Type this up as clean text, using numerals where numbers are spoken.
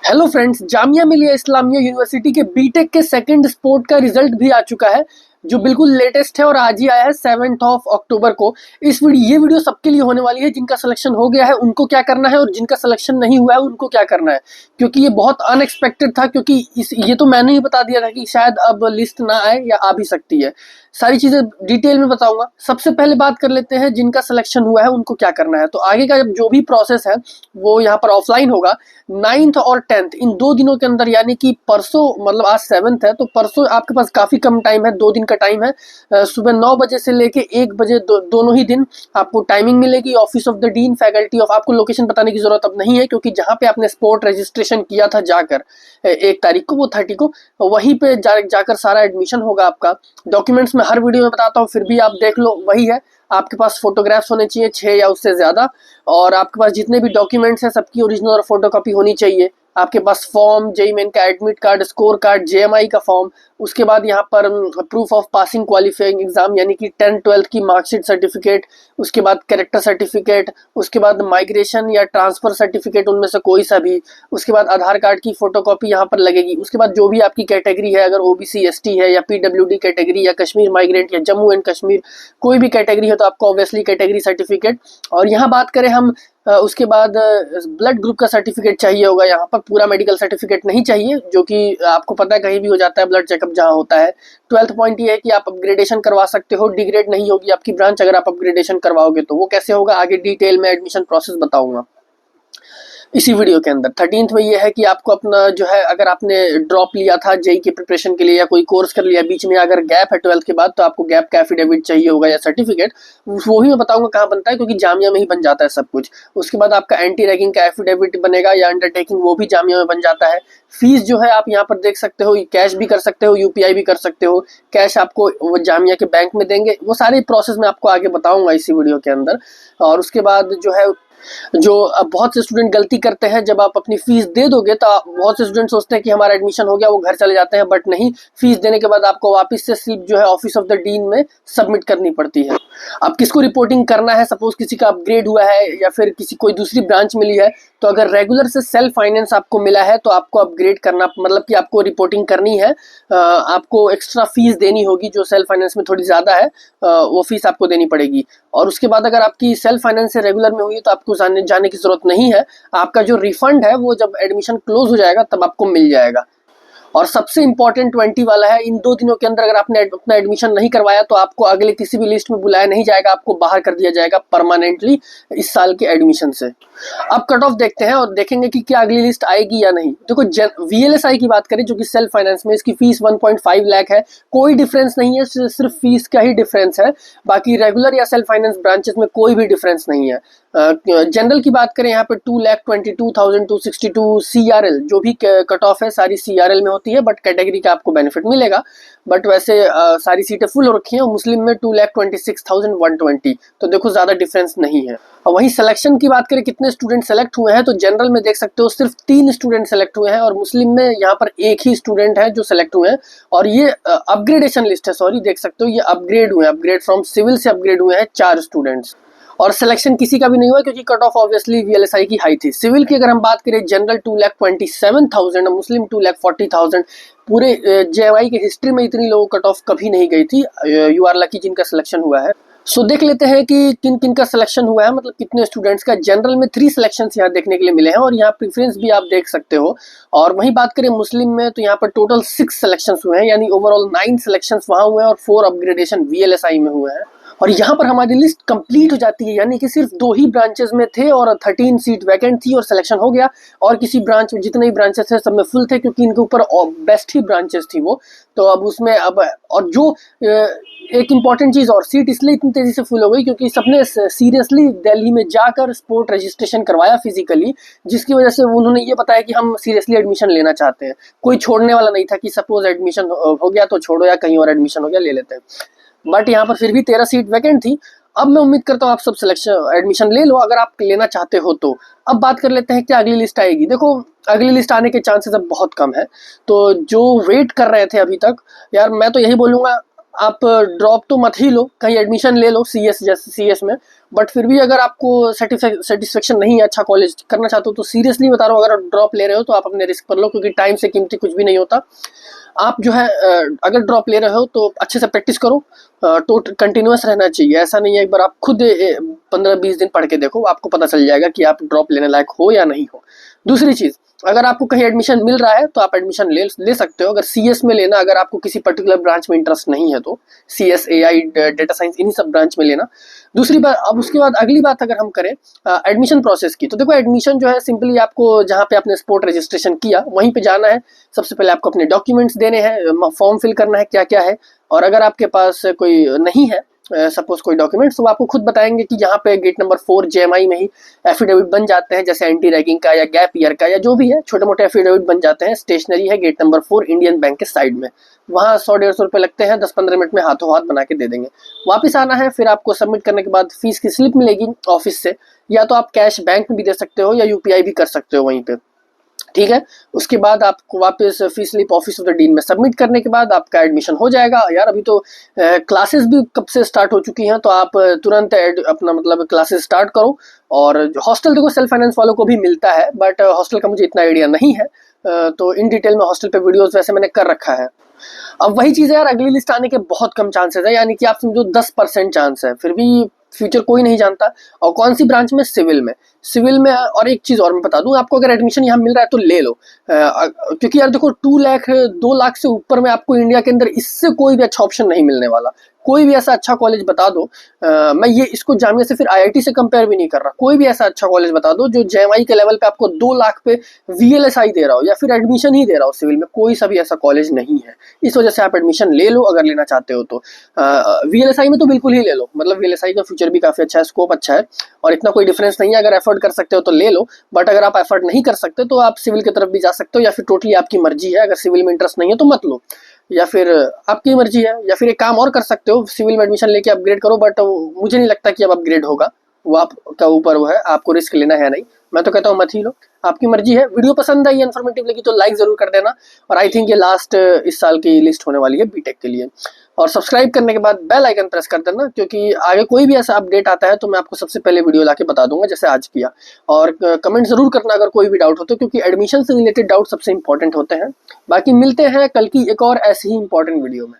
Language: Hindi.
Hello friends, Jamia Millia Islamia university के बीटेक के सेकंड स्पोर्ट का रिजल्ट भी आ चुका है जो बिल्कुल लेटेस्ट है और आज ही आया है 7 अक्टूबर को। ये वीडियो सबके लिए होने वाली है। जिनका सिलेक्शन हो गया है उनको क्या करना है और जिनका सिलेक्शन नहीं हुआ है उनको क्या करना है, क्योंकि ये बहुत अनएक्सपेक्टेड था। क्योंकि ये तो मैंने ही बता दिया था कि शायद अब लिस्ट ना आए या आ भी सकती है। सारी चीजें डिटेल में बताऊंगा। सबसे पहले बात कर लेते हैं जिनका सिलेक्शन हुआ है उनको क्या करना है। तो आगे का जो भी प्रोसेस है वो यहाँ पर ऑफलाइन होगा। 9th और 10th इन 2 दिनों के अंदर, यानी कि परसों, मतलब आज 7th है तो परसों आपके पास काफी कम टाइम है, 2 दिन का टाइम है। सुबह 9 बजे से लेके 1 बजे दोनों ही दिन आपको टाइमिंग मिलेगी। Office of the dean, faculty of, आपको लोकेशन बताने की जरूरत अब नहीं है क्योंकि जहाँ पे आपने स्पोर्ट रजिस्ट्रेशन किया था जाकर 1 तारीख को, वो 30 को, वहीं पे जाकर सारा एडमिशन होगा आपका। डॉक्यूमेंट्स में हर वीडियो में बताता हूँ, फिर भी आप देख लो, वही है। आपके पास फोटोग्राफ्स होने चाहिए 6 या उससे ज्यादा, और आपके पास जितने भी डॉक्यूमेंट्स हैं सबकी ओरिजिनल और फोटोकॉपी होनी चाहिए। आपके पास फॉर्म, जेईई मेन का admit card, score card, JMI का फॉर्म, उसके बाद यहाँ पर proof of passing qualifying exam यानी कि 10th-12th की मार्कशीट सर्टिफिकेट, उसके बाद कैरेक्टर सर्टिफिकेट, उसके बाद माइग्रेशन या ट्रांसफर सर्टिफिकेट, उनमें से कोई सा भी, उसके बाद आधार कार्ड की फोटोकॉपी यहाँ पर लगेगी। उसके बाद जो भी आपकी कैटेगरी है, अगर ओबीसी, एसटी है या पीडब्ल्यूडी कैटेगरी या कश्मीर माइग्रेंट या जम्मू एंड कश्मीर, कोई भी कैटेगरी है तो आपको ऑब्वियसली कैटेगरी सर्टिफिकेट। और यहाँ बात करें हम उसके बाद ब्लड ग्रुप का सर्टिफिकेट चाहिए होगा। यहाँ पर पूरा मेडिकल सर्टिफिकेट नहीं चाहिए, जो कि आपको पता है कहीं भी हो जाता है ब्लड चेकअप जहाँ होता है। 12th पॉइंट ये है कि आप अपग्रेडेशन करवा सकते हो, डिग्रेड नहीं होगी आपकी ब्रांच अगर आप अपग्रेडेशन करवाओगे तो। वो कैसे होगा आगे डिटेल में एडमिशन प्रोसेस बताऊंगा इसी वीडियो के अंदर। 13th में ये है कि आपको अपना जो है, अगर आपने ड्रॉप लिया था जेई की प्रिपरेशन के लिए या कोई कोर्स कर लिया बीच में, अगर गैप है 12th के बाद, तो आपको गैप का एफिडेविट चाहिए होगा या सर्टिफिकेट। वो भी मैं बताऊंगा कहाँ बनता है, क्योंकि जामिया में ही बन जाता है सब कुछ। उसके बाद आपका एंटी रैगिंग का एफिडेविट बनेगा या अंडरटेकिंग, वो भी जामिया में बन जाता है। फीस जो है आप यहाँ पर देख सकते हो, कैश भी कर सकते हो, यूपीआई भी कर सकते हो। कैश आपको वो जामिया के बैंक में देंगे। वो सारे प्रोसेस मैं आपको आगे बताऊंगा इसी वीडियो के अंदर। और उसके बाद जो है, जो अब बहुत से स्टूडेंट गलती करते हैं, जब आप अपनी फीस दे दोगे तो बहुत से स्टूडेंट सोचते हैं कि हमारा एडमिशन हो गया, वो घर चले जाते हैं। बट नहीं, फीस देने के बाद आपको वापस से स्लिप जो है ऑफिस ऑफ द डीन में सबमिट करनी पड़ती है। अब किसको रिपोर्टिंग करना है, सपोज किसी का अपग्रेड हुआ है या फिर किसी कोई दूसरी ब्रांच मिली है, तो अगर रेगुलर से सेल्फ फाइनेंस आपको मिला है तो आपको अपग्रेड करना, मतलब कि आपको रिपोर्टिंग करनी है। आपको एक्स्ट्रा फीस देनी होगी, जो सेल्फ फाइनेंस में थोड़ी ज्यादा है, वो फीस आपको देनी पड़ेगी। और उसके बाद अगर आपकी सेल्फ फाइनेंस से रेगुलर में हुई है तो आपको जाने की जरूरत नहीं है। आपका जो रिफंड है वो जब एडमिशन क्लोज हो जाएगा तब आपको मिल जाएगा। और सबसे इंपॉर्टेंट 20 वाला है, इन 2 दिनों के अंदर अगर आपने अपना एडमिशन नहीं करवाया तो आपको अगले किसी भी लिस्ट में बुलाया नहीं जाएगा, आपको बाहर कर दिया जाएगा परमानेंटली इस साल के एडमिशन से। अब कट ऑफ देखते हैं और देखेंगे कि क्या अगली लिस्ट आएगी या नहीं। देखो, वीएलएसआई की बात करें जो कि सेल्फ फाइनेंस में, इसकी फीस 1.5 लाख है। कोई डिफरेंस नहीं है, सिर्फ फीस का ही डिफरेंस है। बाकी रेगुलर या सेल्फ फाइनेंस ब्रांचेस में कोई भी डिफरेंस नहीं है। जनरल की बात करें यहाँ पे 2,22,262 CRL, जो भी कट ऑफ है सारी CRL में होती है, बट कैटेगरी का आपको बेनिफिट मिलेगा। बट वैसे सारी सीटें फुल हो रखी हैं। मुस्लिम में 2,26,120, तो देखो ज्यादा डिफरेंस नहीं है। और वहीं सिलेक्शन की बात करें कितने स्टूडेंट सेलेक्ट हुए हैं, तो जनरल में देख सकते हो सिर्फ 3 स्टूडेंट सेलेक्ट हुए हैं, और मुस्लिम में यहाँ पर 1 ही स्टूडेंट है जो सेलेक्ट हुए हैं। और ये अपग्रेडेशन लिस्ट है, सॉरी, देख सकते हो ये अपग्रेड हुए हैं, अपग्रेड फ्रॉम सिविल से अपग्रेड हुए हैं 4 स्टूडेंट्स। और सिलेक्शन किसी का भी नहीं हुआ क्योंकि कट ऑफ ऑब्वियसली वीएलएसआई की हाई थी। सिविल की अगर हम बात करें, जनरल 2,27,000, मुस्लिम 2,40,000। पूरे जेएमआई की हिस्ट्री में इतनी लोगों कट ऑफ कभी नहीं गई थी। यू आर लकी जिनका सिलेक्शन हुआ है। सो देख लेते हैं कि किन किन का सिलेक्शन हुआ है, मतलब कितने स्टूडेंट्स का। जनरल में 3 सिलेक्शंस यहाँ देखने के लिए मिले हैं और यहाँ प्रेफरेंस भी आप देख सकते हो। और वहीं बात करें मुस्लिम में, तो यहाँ पर टोटल 6 सिलेक्शंस हुए हैं, यानी ओवरऑल 9 सिलेक्शंस वहाँ हुए हैं और 4 अपग्रेडेशन वीएलएसआई में हुए हैं। और यहाँ पर हमारी लिस्ट कंप्लीट हो जाती है, यानी कि सिर्फ 2 ही ब्रांचेस में थे और 13 सीट वैकेंट थी और सिलेक्शन हो गया। और किसी ब्रांच में, जितने भी ब्रांचेस थे सब में फुल थे, क्योंकि इनके ऊपर बेस्ट ही ब्रांचेस थी वो। तो अब उसमें और जो एक इम्पॉर्टेंट चीज़, और सीट इसलिए इतनी तेज़ी से फुल हो गई क्योंकि सबने सीरियसली दिल्ली में जाकर स्पोर्ट रजिस्ट्रेशन करवाया फिजिकली, जिसकी वजह से उन्होंने ये बताया कि हम सीरियसली एडमिशन लेना चाहते हैं। कोई छोड़ने वाला नहीं था कि सपोज एडमिशन हो गया तो छोड़ो, या कहीं और एडमिशन हो गया ले लेते हैं। बट यहाँ पर फिर भी 13 सीट वैकेंट थी। अब मैं उम्मीद करता हूँ आप सब सिलेक्शन एडमिशन ले लो अगर आप लेना चाहते हो तो। अब बात कर लेते हैं कि अगली लिस्ट आएगी। देखो, अगली लिस्ट आने के चांसेस अब बहुत कम है। तो जो वेट कर रहे थे अभी तक, यार मैं तो यही बोलूँगा, आप ड्रॉप तो मत ही लो, कहीं एडमिशन ले लो CS जैसे CS में, बट फिर भी अगर आपको सेटिस्फेक्शन नहीं है, अच्छा कॉलेज करना चाहते हो तो सीरियसली बता रहा हूँ, अगर आप ड्रॉप ले रहे हो तो आप अपने रिस्क पर लो, क्योंकि टाइम से कीमती कुछ भी नहीं होता। आप जो है अगर ड्रॉप ले रहे हो तो अच्छे से प्रैक्टिस करो, तो कंटिन्यूअस रहना चाहिए। ऐसा नहीं है, एक बार आप खुद 15-20 दिन पढ़ के देखो, आपको पता चल जाएगा कि आप ड्रॉप लेने लायक हो या नहीं हो। दूसरी चीज़, अगर आपको कहीं एडमिशन मिल रहा है तो आप एडमिशन ले सकते हो। अगर CS में लेना, अगर आपको किसी पर्टिकुलर ब्रांच में इंटरेस्ट नहीं है तो CS, AI, डेटा साइंस, इन्हीं सब ब्रांच में लेना। दूसरी बात, अब उसके बाद अगली बात अगर हम करें एडमिशन प्रोसेस की, तो देखो एडमिशन जो है सिंपली आपको जहाँ पे आपने स्पोर्ट रजिस्ट्रेशन किया वहीं पे जाना है। सबसे पहले आपको अपने डॉक्यूमेंट्स देने हैं, फॉर्म फिल करना है क्या क्या है, और अगर आपके पास कोई नहीं है सपोज कोई डॉक्यूमेंट्स, तो आपको खुद बताएंगे कि यहाँ पे गेट नंबर 4 JMI में ही एफिडेविट बन जाते हैं, जैसे एंटी रैगिंग का या गैप ईयर का या जो भी है, छोटे मोटे एफिडेविट बन जाते हैं। स्टेशनरी है गेट नंबर 4 इंडियन बैंक के साइड में, वहाँ 100-150 रुपये लगते हैं, 10-15 मिनट में हाथों हाथ बना के दे देंगे। वापस आना है, फिर आपको सबमिट करने के बाद फीस की स्लिप मिलेगी ऑफिस से, या तो आप कैश बैंक में भी दे सकते हो या UPI भी कर सकते हो वहीं पे, ठीक है। उसके बाद आपको वापस fees slip office of the dean में सबमिट करने के बाद आपका एडमिशन हो जाएगा। यार अभी तो क्लासेस भी कब से स्टार्ट हो चुकी हैं, तो आप तुरंत अपना मतलब क्लासेस स्टार्ट करो। और हॉस्टल देखो सेल्फ फाइनेंस वालों को भी मिलता है, बट हॉस्टल का मुझे इतना आइडिया नहीं है, तो इन डिटेल में हॉस्टल पे वीडियोस वैसे मैंने कर रखा है। अब वही चीज़ है यार, अगली लिस्ट आने के बहुत कम चांसेस है, यानी कि आप समझो 10% चांस है, फिर भी फ्यूचर कोई नहीं जानता। और कौन सी ब्रांच में? सिविल में। सिविल में, और एक चीज़ और मैं बता दूं आपको, अगर एडमिशन यहाँ मिल रहा है तो ले लो, क्योंकि यार देखो 2 लाख 2 लाख से ऊपर में आपको इंडिया के अंदर इससे कोई भी अच्छा ऑप्शन नहीं मिलने वाला। कोई भी ऐसा अच्छा कॉलेज बता दो, मैं ये इसको जामिया से फिर IIT से कंपेयर भी नहीं कर रहा, कोई भी ऐसा अच्छा कॉलेज बता दो जो JMI के लेवल पे आपको 2 लाख पे VLSI दे रहा हो या फिर एडमिशन ही दे रहा हो सिविल में, कोई सा भी ऐसा कॉलेज नहीं है। इस वजह से आप एडमिशन ले लो अगर लेना चाहते हो तो। VLSI में तो बिल्कुल ही ले लो, मतलब VLSI का फ्यूचर भी काफ़ी अच्छा है, स्कोप अच्छा है और इतना कोई डिफरेंस नहीं है। अगर एफर्ट कर सकते हो तो ले लो, बट अगर आप एफर्ट नहीं कर सकते तो आप सिविल की तरफ भी जा सकते हो, या फिर टोटली आपकी मर्जी है। अगर सिविल में इंटरेस्ट नहीं है तो मत लो, या फिर आपकी मर्जी है, या फिर एक काम और कर सकते हो, सिविल में एडमिशन लेके अपग्रेड करो, बट मुझे नहीं लगता कि अब अपग्रेड होगा, वो आपका ऊपर वो है, आपको रिस्क लेना है नहीं। मैं तो कहता हूँ मत ही लो, आपकी मर्जी है। वीडियो पसंद आई, इन्फॉर्मेटिव लगी तो लाइक जरूर कर देना। और आई थिंक ये लास्ट इस साल की लिस्ट होने वाली है बीटेक के लिए। और सब्सक्राइब करने के बाद बेल आइकन प्रेस कर देना, क्योंकि आगे कोई भी ऐसा अपडेट आता है तो मैं आपको सबसे पहले वीडियो लाके बता दूंगा, जैसे आज किया। और कमेंट जरूर करना अगर कोई भी डाउट हो तो, क्योंकि एडमिशन से रिलेटेड डाउट सबसे इंपॉर्टेंट होते हैं। बाकी मिलते हैं कल की एक और ऐसी ही इंपॉर्टेंट वीडियो में।